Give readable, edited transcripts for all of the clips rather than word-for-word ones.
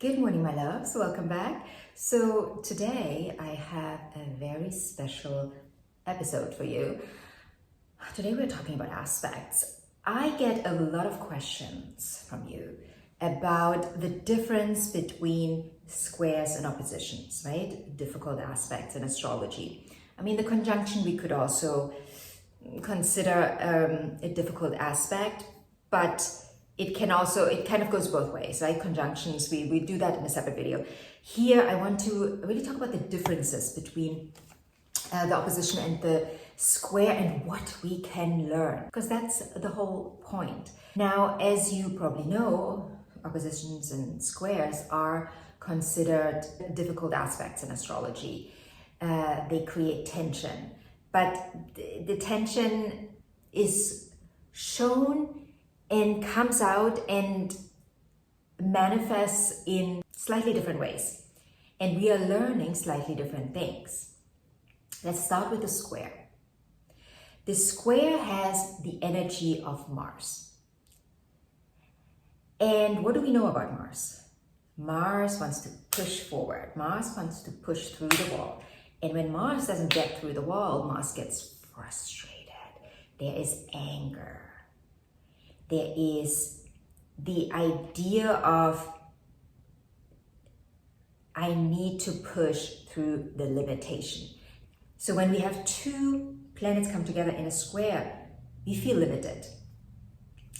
Good morning, my loves. Welcome back. So today I have a very special episode for you. Today we're talking about aspects. I get a lot of questions from you about the difference between squares and oppositions, right? Difficult aspects in astrology. I mean, the conjunction we could also consider a difficult aspect, but it kind of goes both ways, right? Conjunctions, we do that in a separate video. Here, I want to really talk about the differences between the opposition and the square and what we can learn, because that's the whole point. Now, as you probably know, oppositions and squares are considered difficult aspects in astrology. They create tension, but the tension is shown and comes out and manifests in slightly different ways. And we are learning slightly different things. Let's start with the square. The square has the energy of Mars. And what do we know about Mars? Mars wants to push forward. Mars wants to push through the wall. And when Mars doesn't get through the wall, Mars gets frustrated. There is anger. There is the idea of, I need to push through the limitation. So when we have two planets come together in a square, we feel limited.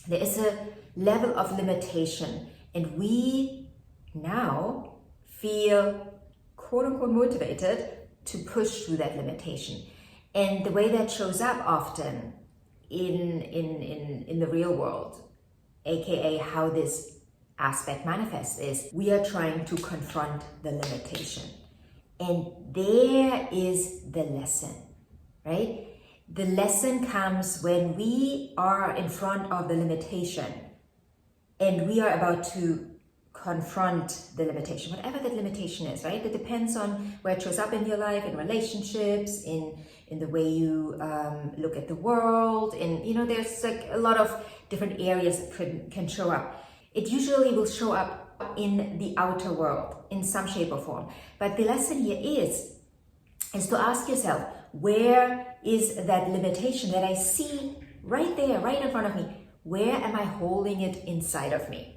There is a level of limitation, and we now feel quote unquote motivated to push through that limitation. And the way that shows up often in the real world, aka how this aspect manifests, is we are trying to confront the limitation. And there is the lesson, right? The lesson comes when we are in front of the limitation and we are about to confront the limitation, whatever that limitation is, right? It depends on where it shows up in your life, in relationships, in the way you look at the world, and there's like a lot of different areas that can show up. It usually will show up in the outer world in some shape or form. But the lesson here is to ask yourself, where is that limitation that I see right there, right in front of me? Where am I holding it inside of me?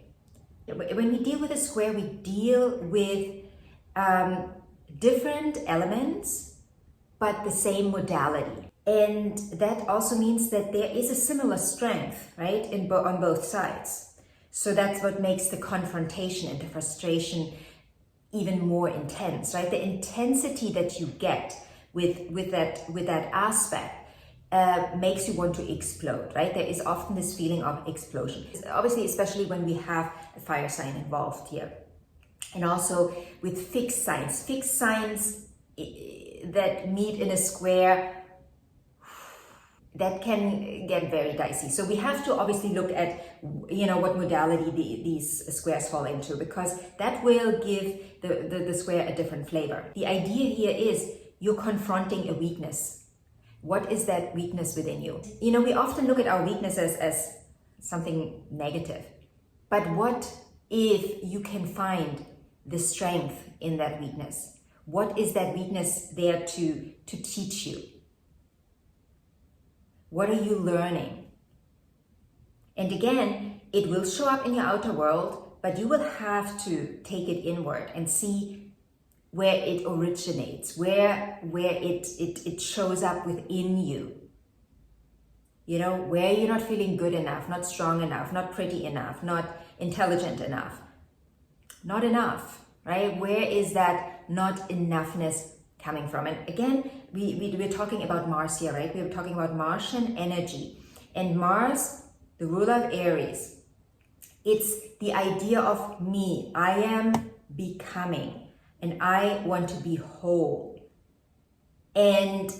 When we deal with a square, we deal with different elements, but the same modality. And that also means that there is a similar strength, right, on both sides. So that's what makes the confrontation and the frustration even more intense, right? The intensity that you get with that aspect makes you want to explode, right? There is often this feeling of explosion. Obviously, especially when we have a fire sign involved here. And also with fixed signs that meet in a square, that can get very dicey. So we have to obviously look at, what modality these squares fall into, because that will give the square a different flavor. The idea here is you're confronting a weakness. What is that weakness within you? We often look at our weaknesses as something negative. But what if you can find the strength in that weakness? What is that weakness there to teach you? What are you learning? And again, it will show up in your outer world, but you will have to take it inward and see where it originates, where it shows up within you. Where you're not feeling good enough, not strong enough, not pretty enough, not intelligent enough. Not enough, right? Where is that not enoughness coming from? And again, we're talking about Mars here, right? We're talking about Martian energy. And Mars, the ruler of Aries, it's the idea of me. I am becoming. And I want to be whole. And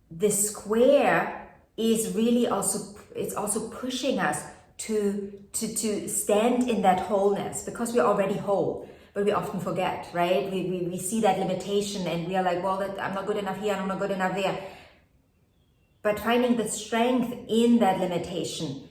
the square is really also pushing us to stand in that wholeness, because we're already whole, but we often forget, right? We see that limitation and we are like, well, I'm not good enough here, I'm not good enough there. But finding the strength in that limitation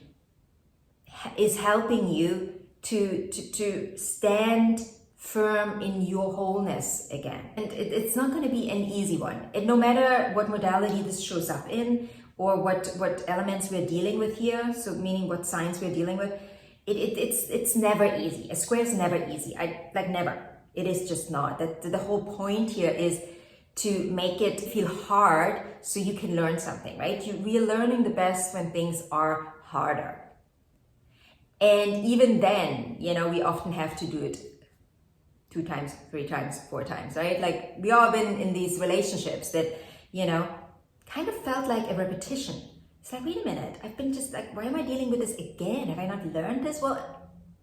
is helping you to stand firm in your wholeness again. And it's not going to be an easy one. No matter what modality this shows up in, or what elements we're dealing with here, so meaning what signs we're dealing with, it's never easy. A square is never easy. Never. It is just not. The whole point here is to make it feel hard so you can learn something, right? We are learning the best when things are harder. And even then, we often have to do it 2 times, 3 times, 4 times, right? Like, we all been in these relationships that, kind of felt like a repetition. It's like, wait a minute, I've been just like, why am I dealing with this again? Have I not learned this? Well,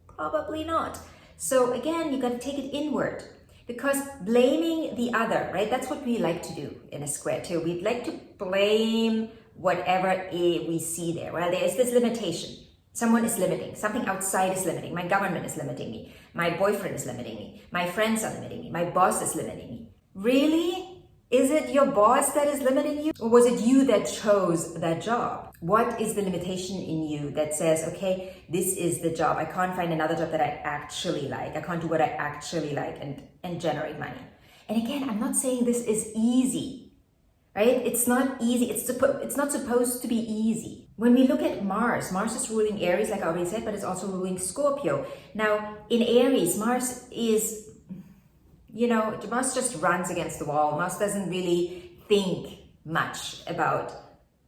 probably not. So again, you got to take it inward, because blaming the other, right? That's what we like to do in a square too. We'd like to blame whatever we see there. Well, there is this limitation. Someone is limiting. Something outside is limiting. My government is limiting me. My boyfriend is limiting me. My friends are limiting me. My boss is limiting me. Really? Is it your boss that is limiting you? Or was it you that chose that job? What is the limitation in you that says, okay, this is the job. I can't find another job that I actually like. I can't do what I actually like and generate money. And again, I'm not saying this is easy, right? It's not easy. It's not supposed to be easy. When we look at Mars is ruling Aries, like I already said, but it's also ruling Scorpio. Now, in Aries, Mars is, Mars just runs against the wall. Mars doesn't really think much about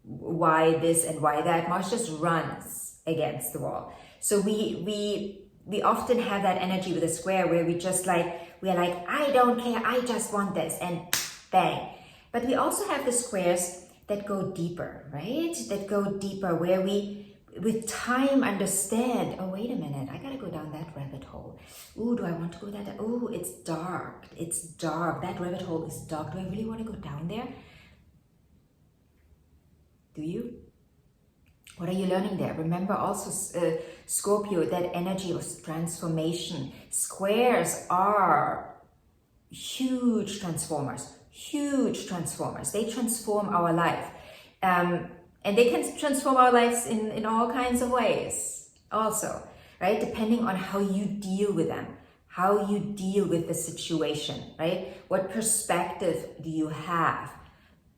why this and why that. Mars just runs against the wall. So we often have that energy with a square where we're like, I don't care, I just want this, and bang. But we also have the squares that go deeper, right? That go deeper, where we, with time, understand, oh, wait a minute, I gotta go down that rabbit hole. Ooh, do I want to go that? Oh, it's dark. It's dark. That rabbit hole is dark. Do I really want to go down there? Do you? What are you learning there? Remember also, Scorpio, that energy of transformation. Squares are huge transformers. Huge transformers. They transform our life. And they can transform our lives in all kinds of ways also, right? Depending on how you deal with them, how you deal with the situation, right? What perspective do you have?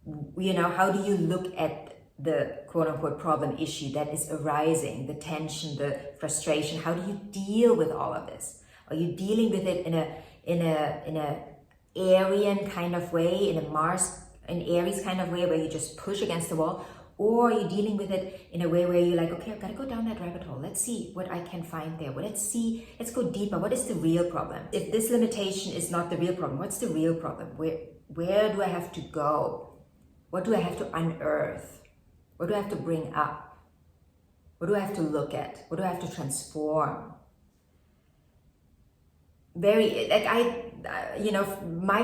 How do you look at the quote-unquote problem issue that is arising, the tension, the frustration? How do you deal with all of this? Are you dealing with it in a Aryan kind of way, in an Aries kind of way, where you just push against the wall? Or are you dealing with it in a way where you're like, okay, I've got to go down that rabbit hole. Let's see what I can find there. Well, let's go deeper. What is the real problem? If this limitation is not the real problem, what's the real problem? Where do I have to go? What do I have to unearth? What do I have to bring up? What do I have to look at? What do I have to transform? My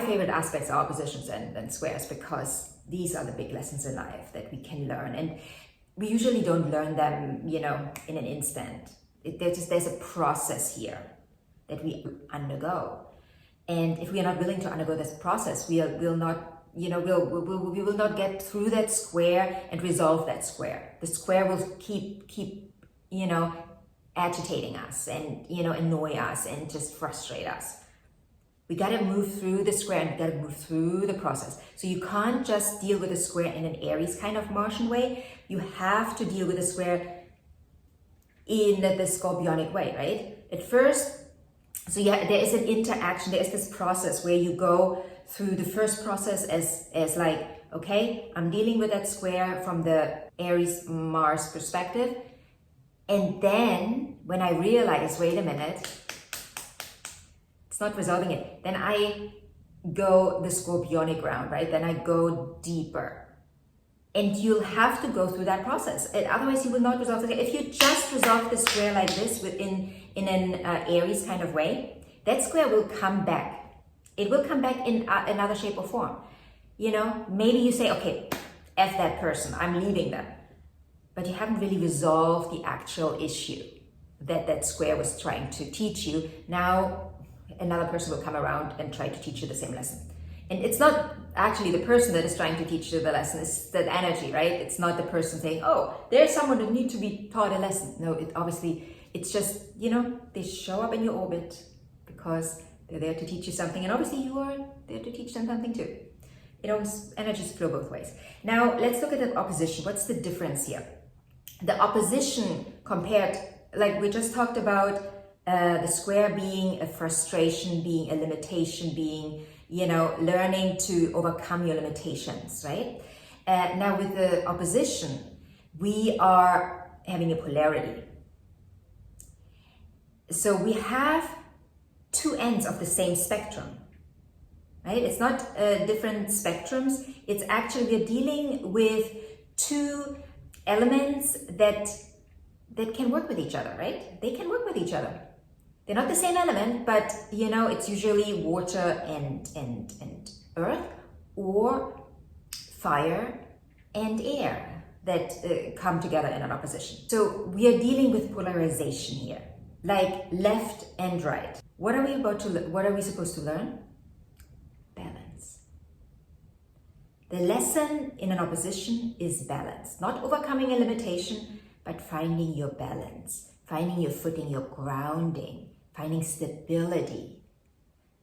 favorite aspects are oppositions and squares, because these are the big lessons in life that we can learn, and we usually don't learn them, in an instant. There's a process here that we undergo, and if we are not willing to undergo this process, we will not, we will not get through that square and resolve that square. The square will keep agitating us and annoy us and just frustrate us. We got to move through the square, and we got to move through the process. So you can't just deal with a square in an Aries kind of Martian way. You have to deal with a square in the Scorpionic way, right? At first, there is an interaction. There is this process where you go through the first process as like, okay, I'm dealing with that square from the Aries Mars perspective. And then when I realize, wait a minute, it's not resolving it, then I go the Scorpionic round, right? Then I go deeper. And you'll have to go through that process. Otherwise, you will not resolve it. If you just resolve the square like this in an Aries kind of way, that square will come back. It will come back in another shape or form. Maybe you say, okay, F that person, I'm leaving them. But you haven't really resolved the actual issue that square was trying to teach you. Now, another person will come around and try to teach you the same lesson. And it's not actually the person that is trying to teach you the lesson, it's that energy, right? It's not the person saying, oh, there's someone that needs to be taught a lesson. No, obviously It's just, you know, they show up in your orbit because they're there to teach you something, and obviously you are there to teach them something too. It always, energies flow both ways. Now let's look at the opposition. What's the difference here? The opposition compared, like we just talked about, the square being a frustration, being a limitation, being, you know, learning to overcome your limitations, right? Now with the opposition, we are having a polarity. So we have two ends of the same spectrum, right? It's not different spectrums. It's actually, we're dealing with two elements that can work with each other, right? They can work with each other. They're not the same element, but you know, it's usually water and earth, or fire and air that come together in an opposition. So we are dealing with polarization here, like left and right. What are we supposed to learn? Balance. The lesson in an opposition is balance, not overcoming a limitation, but finding your balance, finding your footing, your grounding, finding stability.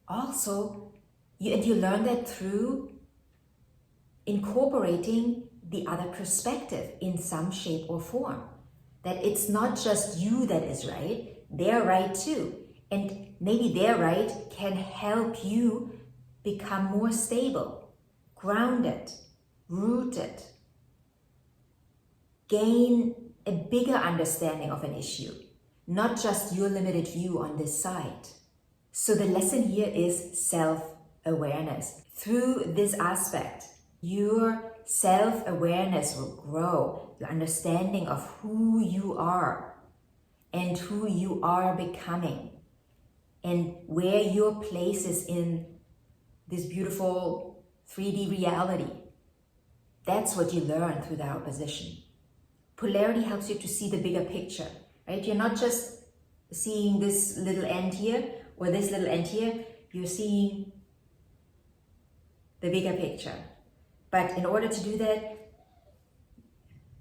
Also, you learn that through incorporating the other perspective in some shape or form. That it's not just you that is right, they're right too. And maybe their right can help you become more stable, grounded, rooted, gain a bigger understanding of an issue, not just your limited view on this side. So the lesson here is self-awareness. Through this aspect, your self-awareness will grow, your understanding of who you are and who you are becoming, and where your place is in this beautiful 3D reality. That's what you learn through that opposition. Polarity helps you to see the bigger picture, right? You're not just seeing this little end here or this little end here, you're seeing the bigger picture. But in order to do that,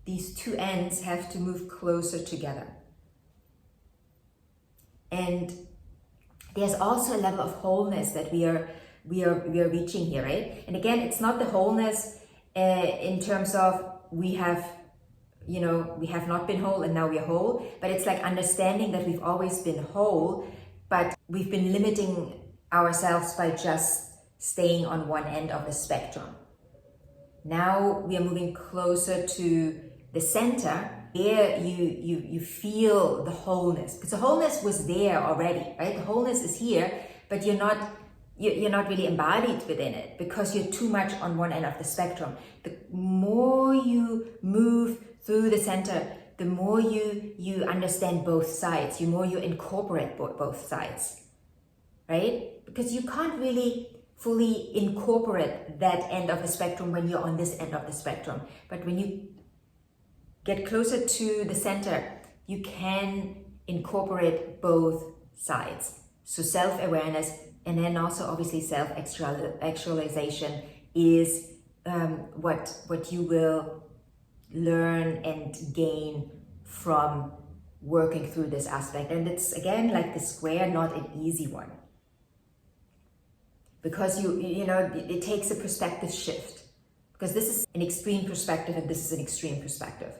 these two ends have to move closer together. And there's also a level of wholeness that we are reaching here, right? And again, it's not the wholeness in terms of we have not been whole and now we're whole, but it's like understanding that we've always been whole, but we've been limiting ourselves by just staying on one end of the spectrum. Now we are moving closer to the center, where you feel the wholeness, because the wholeness was there already, right? The wholeness is here, but you're not really embodied within it because you're too much on one end of the spectrum. The more you move through the center, the more you understand both sides, the more you incorporate both sides, right? Because you can't really fully incorporate that end of the spectrum when you're on this end of the spectrum. But when you get closer to the center, you can incorporate both sides. So self-awareness, and then also obviously self-actualization is what you will learn and gain from working through this aspect. And it's again like the square, not an easy one, because it takes a perspective shift, because this is an extreme perspective and this is an extreme perspective.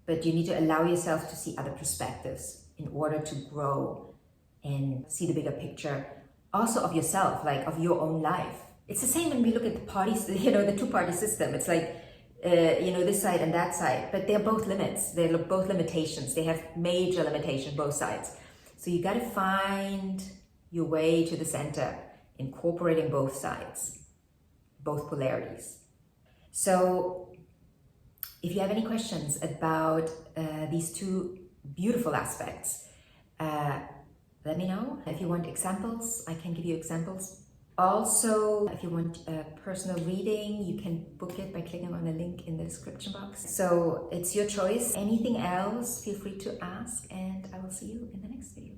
But you need to allow yourself to see other perspectives in order to grow and see the bigger picture also of yourself, like of your own life. It's the same when we look at the parties, the two-party system. It's like, this side and that side, but they're both limits. They're both limitations. They have major limitations, both sides. So you got to find your way to the center, incorporating both sides, both polarities. So if you have any questions about these two beautiful aspects, let me know. If you want examples, I can give you examples. Also, if you want a personal reading, you can book it by clicking on the link in the description box. So it's your choice. Anything else, feel free to ask, and I will see you in the next video.